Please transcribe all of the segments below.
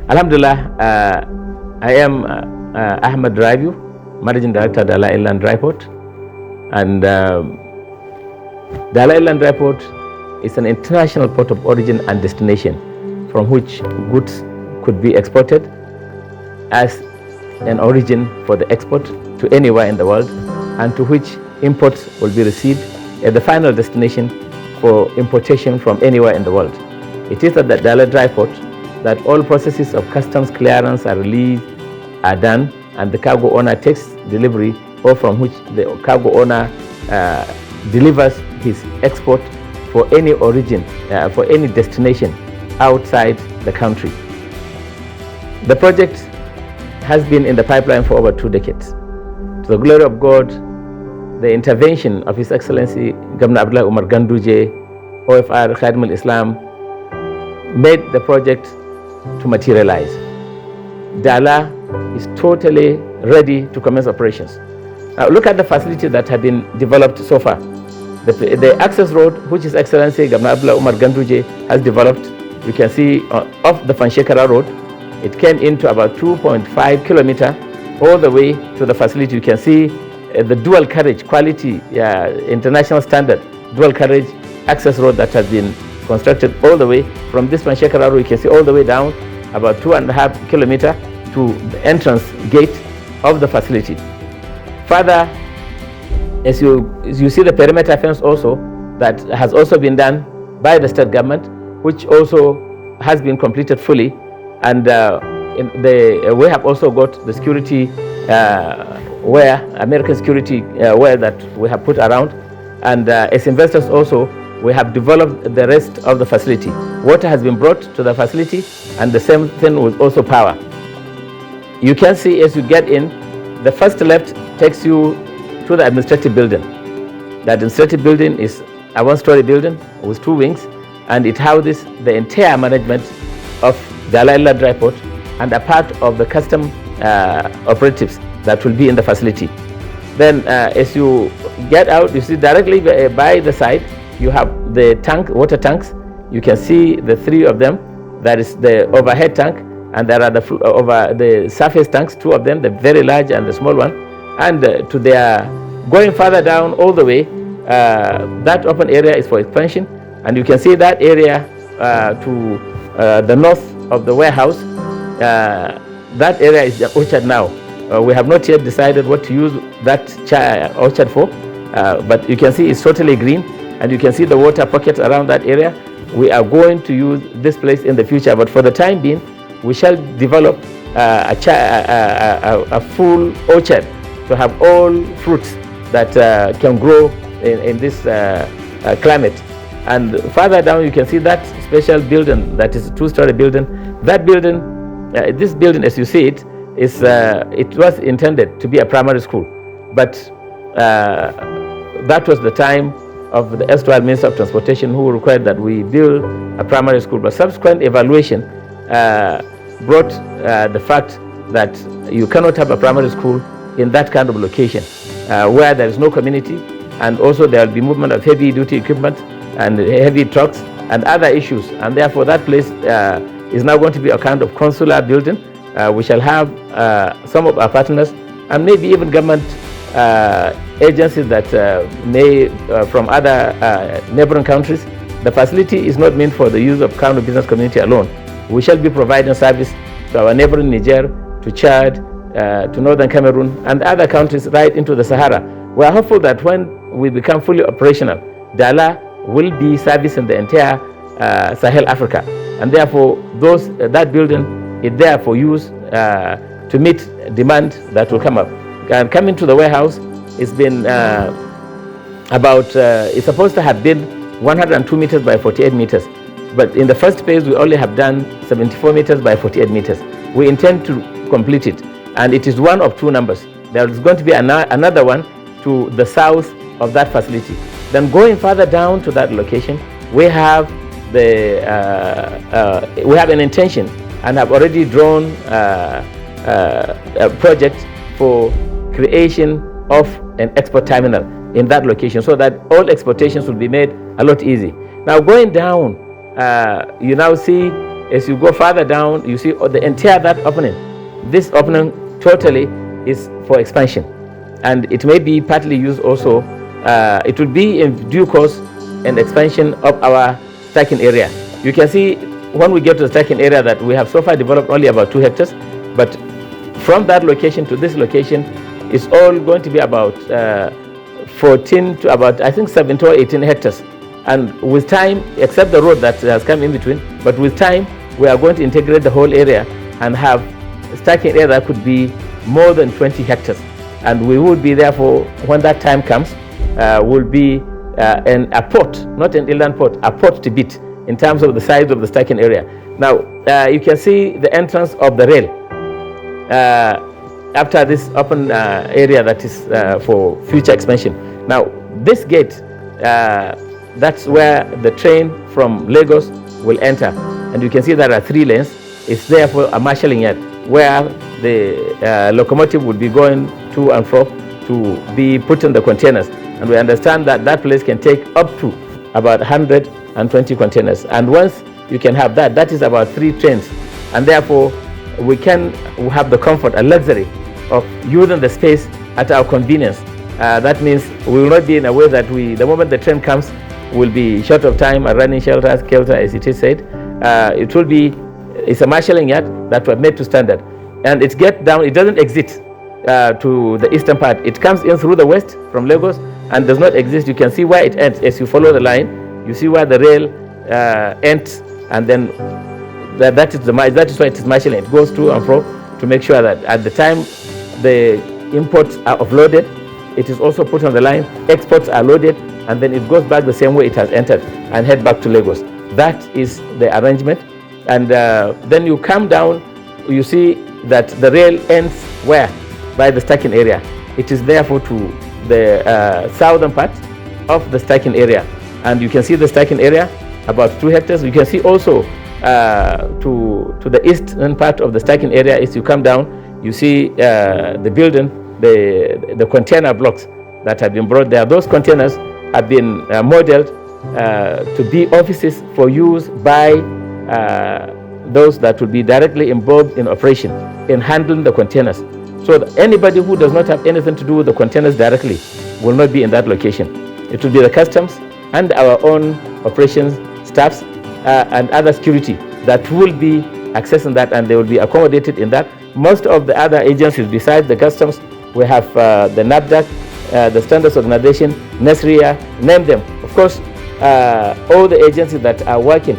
Alhamdulillah, I am Ahmed Rabiu, Managing Director, Dala Inland Dry Port. And Dala Inland Dry Port is an international port of origin and destination from which goods could be exported as an origin for the export to anywhere in the world, and to which imports will be received at the final destination for importation from anywhere in the world. It is at the Dala Dry Port that all processes of customs clearance and release are done, and the cargo owner takes delivery, or from which the cargo owner delivers his export for any origin, for any destination outside the country. The project has been in the pipeline for over 2 decades. To the glory of God, the intervention of His Excellency Governor Abdullah Umar Ganduje, OFR Khadim al-Islam, made the project to materialize. Dala is totally ready to commence operations. Now look at the facilities that have been developed so far. The access road, which His Excellency Governor Abdullah Umar Ganduje has developed, you can see off the Fanshekara road, it came into about 2.5 kilometers all the way to the facility. You can see the dual carriage, quality, international standard, dual carriage access road that has been constructed all the way from this Fanshekara road. You can see all the way down about 2.5 kilometers to the entrance gate of the facility. Further, as you see the perimeter fence also, that has also been done by the state government, which also has been completed fully. And we have also got the security American security wire that we have put around. And as investors also, we have developed the rest of the facility. Water has been brought to the facility, and the same thing with also power. You can see as you get in, the first left takes you to the administrative building. That administrative building is a 1-story building with 2 wings, and it houses the entire management of Dala Inland Dry Port and a part of the custom operatives that will be in the facility. Then as you get out, you see directly by the side, you have the water tanks. You can see the 3 of them. That is the overhead tank, and there are the surface tanks, 2 of them, the very large and the small one. And to their going further down all the way, that open area is for expansion, and you can see that area to the north of the warehouse. That area is the orchard now. We have not yet decided what to use that orchard for, but you can see it's totally green, and you can see the water pockets around that area. We are going to use this place in the future, but for the time being, we shall develop a full orchard to have all fruits that can grow in this climate. And further down, you can see that special building that is a 2-story building. That building, this building, as you see it, is it was intended to be a primary school, but that was the time of the erstwhile Minister of Transportation, who required that we build a primary school. But subsequent evaluation brought the fact that you cannot have a primary school in that kind of location where there is no community, and also there will be movement of heavy duty equipment and heavy trucks and other issues, and therefore that place is now going to be a kind of consular building. We shall have some of our partners and maybe even government agencies that may from other neighboring countries. The facility is not meant for the use of Kano business community alone. We shall be providing service to our neighboring Niger, to Chad, to northern Cameroon and other countries right into the Sahara. We are hopeful that when we become fully operational, Dala will be servicing the entire Sahel Africa, and therefore that building is there for use to meet demand that will come up. And coming to the warehouse, it's been it's supposed to have been 102 meters by 48 meters, but in the first phase we only have done 74 meters by 48 meters. We intend to complete it, and it is one of 2 numbers. There is going to be another one to the south of that facility. Then going further down to that location, we have we have an intention and have already drawn a project for creation of an export terminal in that location, so that all exportations will be made a lot easy. Now going down, you now see as you go further down, you see the entire that opening. This opening totally is for expansion, and it may be partly used also. It will be in due course an expansion of our stacking area. You can see when we get to the stacking area that we have so far developed only about 2 hectares, but from that location to this location is all going to be about 14 to about, I think, 17 or 18 hectares. And with time, except the road that has come in between, but with time, we are going to integrate the whole area and have stacking area that could be more than 20 hectares. And we would be, therefore, when that time comes, will be a port, not an inland port, a port to beat in terms of the size of the stacking area. Now, you can see the entrance of the rail after this open area that is for future expansion. Now, this gate, that's where the train from Lagos will enter. And you can see there are 3 lanes. It's therefore a marshalling yard where the locomotive will be going to and fro to be put in the containers. And we understand that that place can take up to about 120 containers. And once you can have that, that is about 3 trains. And therefore, we can have the comfort and luxury of using the space at our convenience. That means we will not be in a way that the moment the train comes, will be short of time and running shelter as it is said. It will be, it's a marshalling yard that was made to standard. And it gets down, it doesn't exit to the eastern part. It comes in through the west from Lagos and does not exist. You can see where it ends as you follow the line. You see where the rail ends, and then that is why it is marshalling. It goes to and fro to make sure that at the time the imports are offloaded, it is also put on the line, exports are loaded, and then it goes back the same way it has entered and head back to Lagos. That is the arrangement. And then you come down, you see that the rail ends where? By the stacking area. It is therefore to the southern part of the stacking area. And you can see the stacking area, about 2 hectares. You can see also to the eastern part of the stacking area. As you come down, you see the building, the container blocks that have been brought there. Those containers have been modeled to be offices for use by those that will be directly involved in operation, in handling the containers. So anybody who does not have anything to do with the containers directly will not be in that location. It will be the customs and our own operations staffs and other security that will be accessing that, and they will be accommodated in that. Most of the other agencies besides the customs, we have the NAFDAC, the Standards Organization, NESRIA, name them. Of course, all the agencies that are working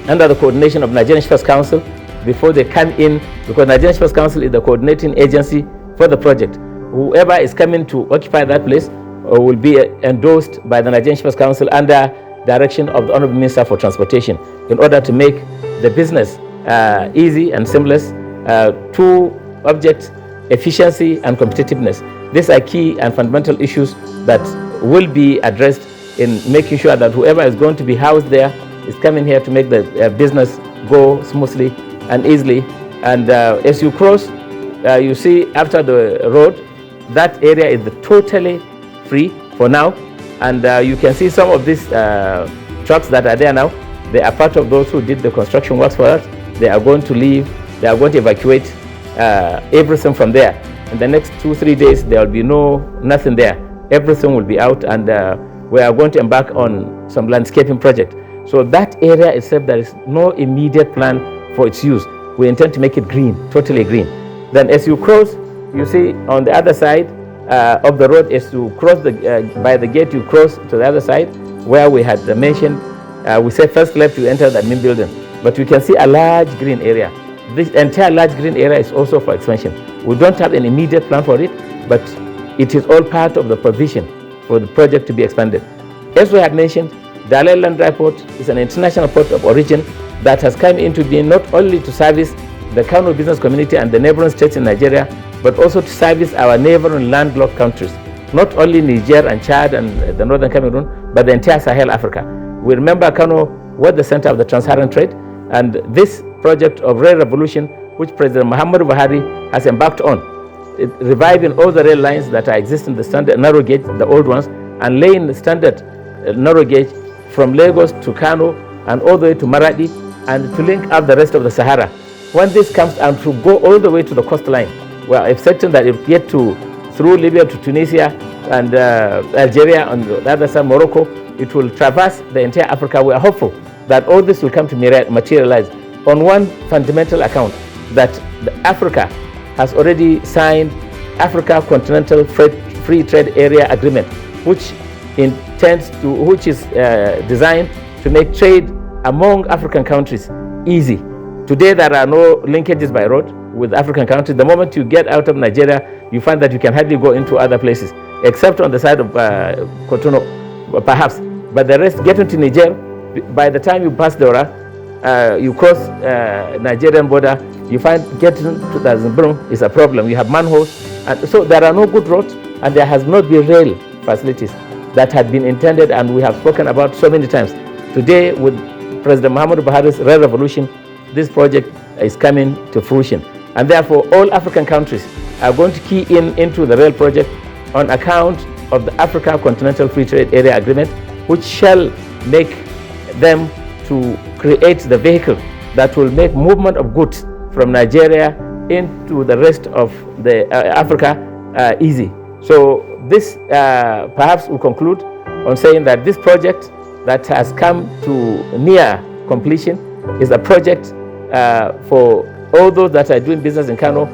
under the coordination of Nigerian Shippers Council before they come in, because Nigerian Shippers Council is the coordinating agency for the project. Whoever is coming to occupy that place will be endorsed by the Nigerian Shippers Council under direction of the Honorable Minister for Transportation in order to make the business easy and seamless. 2 objects: efficiency and competitiveness. These are key and fundamental issues that will be addressed in making sure that whoever is going to be housed there is coming here to make the business go smoothly and easily. And as you cross, you see after the road, that area is totally free for now. And you can see some of these trucks that are there now. They are part of those who did the construction works for us. They are going to leave. They are going to evacuate everything from there. In the next 2-3 days, there will be nothing there. Everything will be out, and we are going to embark on some landscaping project. So that area itself, there is no immediate plan for its use. We intend to make it green, totally green. Then as you cross, you see on the other side of the road, as you cross by the gate, you cross to the other side where we had mentioned, we said first left you enter the admin building, but you can see a large green area. This entire large green area is also for expansion. We don't have an immediate plan for it, but it is all part of the provision for the project to be expanded. As we have mentioned, Dala Land Dry Port is an international port of origin that has come into being not only to service the Kano business community and the neighboring states in Nigeria, but also to service our neighboring landlocked countries, not only Niger and Chad and the northern Cameroon, but the entire Sahel Africa. We remember Kano was the center of the trans-Saharan trade, and this project of rail revolution, which President Muhammadu Buhari has embarked on, reviving all the rail lines that are existing, the standard narrow gauge, the old ones, and laying the standard narrow gauge from Lagos to Kano and all the way to Maradi, and to link up the rest of the Sahara. When this comes and to go all the way to the coastline, we are expecting that it will get to through Libya to Tunisia and Algeria, on the other side Morocco. It will traverse the entire Africa. We are hopeful that all this will come to materialize on one fundamental account, that Africa has already signed Africa Continental Free Trade Area Agreement, which is designed to make trade among African countries easy. Today, there are no linkages by road with African countries. The moment you get out of Nigeria, you find that you can hardly go into other places, except on the side of Cotonou, perhaps. But the rest, getting to Niger, by the time you pass Dora, you cross Nigerian border, you find getting to the Zimbabwe is a problem. You have manholes, and so there are no good roads, and there has not been rail facilities that had been intended, and we have spoken about so many times. Today, with President Muhammadu Buhari's rail revolution, this project is coming to fruition, and therefore all African countries are going to key into the rail project on account of the Africa Continental Free Trade Area Agreement, which shall make them to create the vehicle that will make movement of goods from Nigeria into the rest of the Africa easy. So this perhaps will conclude on saying that this project that has come to near completion is a project for all those that are doing business in Kano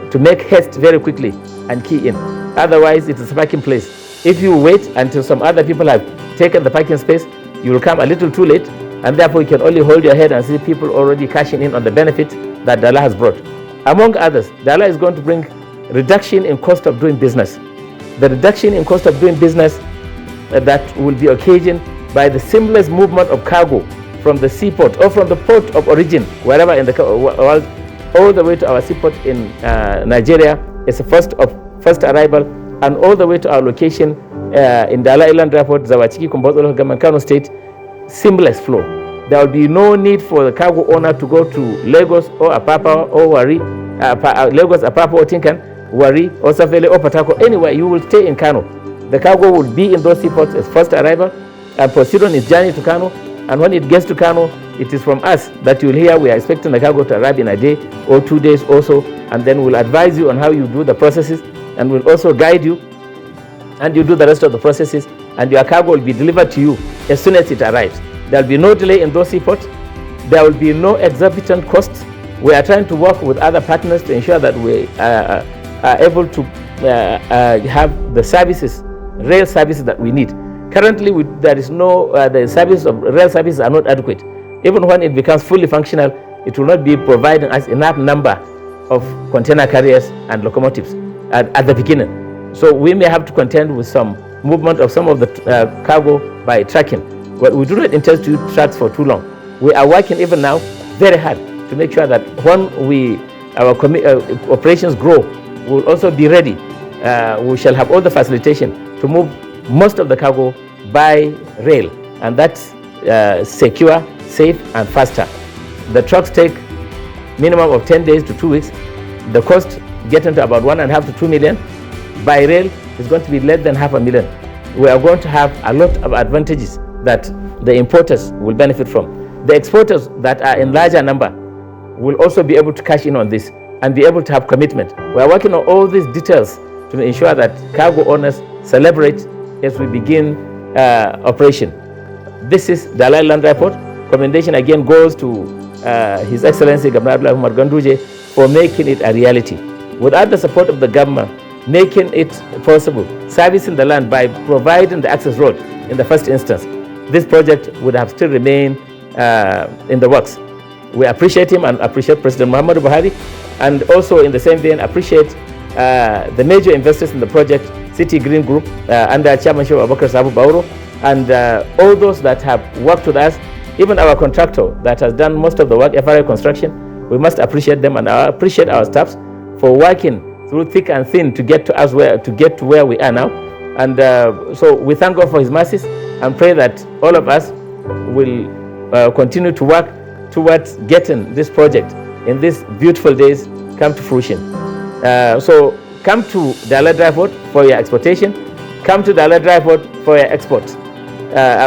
to make haste very quickly and key in. Otherwise, it is a parking place. If you wait until some other people have taken the parking space, you will come a little too late, and therefore you can only hold your head and see people already cashing in on the benefits that Dala has brought. Among others, Dala is going to bring reduction in cost of doing business. The reduction in cost of doing business that will be occasioned by the seamless movement of cargo from the seaport or from the port of origin, wherever in the world, all the way to our seaport in Nigeria is a first arrival, and all the way to our location in Dala Island Airport, Zawachiki, Kumbotso, Kano State, seamless flow. There will be no need for the cargo owner to go to Lagos or Apapa or Wari, Lagos, Apapa or Tinkan, Wari or Safele or Patako, anywhere. You will stay in Kano. The cargo will be in those seaports as first arrival and proceed on its journey to Kano. And when it gets to Kano, it is from us that you will hear we are expecting the cargo to arrive in a day or 2 days also, and then we'll advise you on how you do the processes, and we'll also guide you, and you do the rest of the processes, and your cargo will be delivered to you as soon as it arrives. There will be no delay in those seaports. There will be no exorbitant costs. We are trying to work with other partners to ensure that we are able to have the services, rail services that we need. Currently, there is no, the service of rail services are not adequate. Even when it becomes fully functional, it will not be providing us enough number of container carriers and locomotives at the beginning. So we may have to contend with some movement of some of the cargo by trucking. But we do not intend to use trucks for too long. We are working even now very hard to make sure that when our operations grow, we'll also be ready. We shall have all the facilitation to move most of the cargo by rail, and that's secure, safe, and faster. The trucks take minimum of 10 days to 2 weeks. The cost getting to about 1.5 to 2 million. By rail, it's going to be less than $500,000. We are going to have a lot of advantages that the importers will benefit from. The exporters that are in larger number will also be able to cash in on this and be able to have commitment. We are working on all these details to ensure that cargo owners celebrate as we begin operation. This is Dala Island Airport. Commendation again goes to His Excellency Governor Abdullah Umar Ganduje for making it a reality. Without the support of the government, making it possible, servicing the land by providing the access road in the first instance, this project would have still remained in the works. We appreciate him and appreciate President Muhammadu Buhari, and also in the same vein appreciate the major investors in the project, City Green Group under chairmanship of Abubakar Sabu Bauro, and all those that have worked with us, even our contractor that has done most of the work, FRA Construction. We must appreciate them and appreciate our staffs for working through thick and thin to get to us to where we are now. And so we thank God for His mercies and pray that all of us will continue to work towards getting this project in these beautiful days come to fruition. So come to Dala Airport for your exportation. Come to Dala Airport for your export,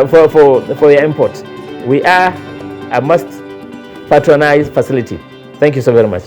for your import. We are a must patronized facility. Thank you so very much.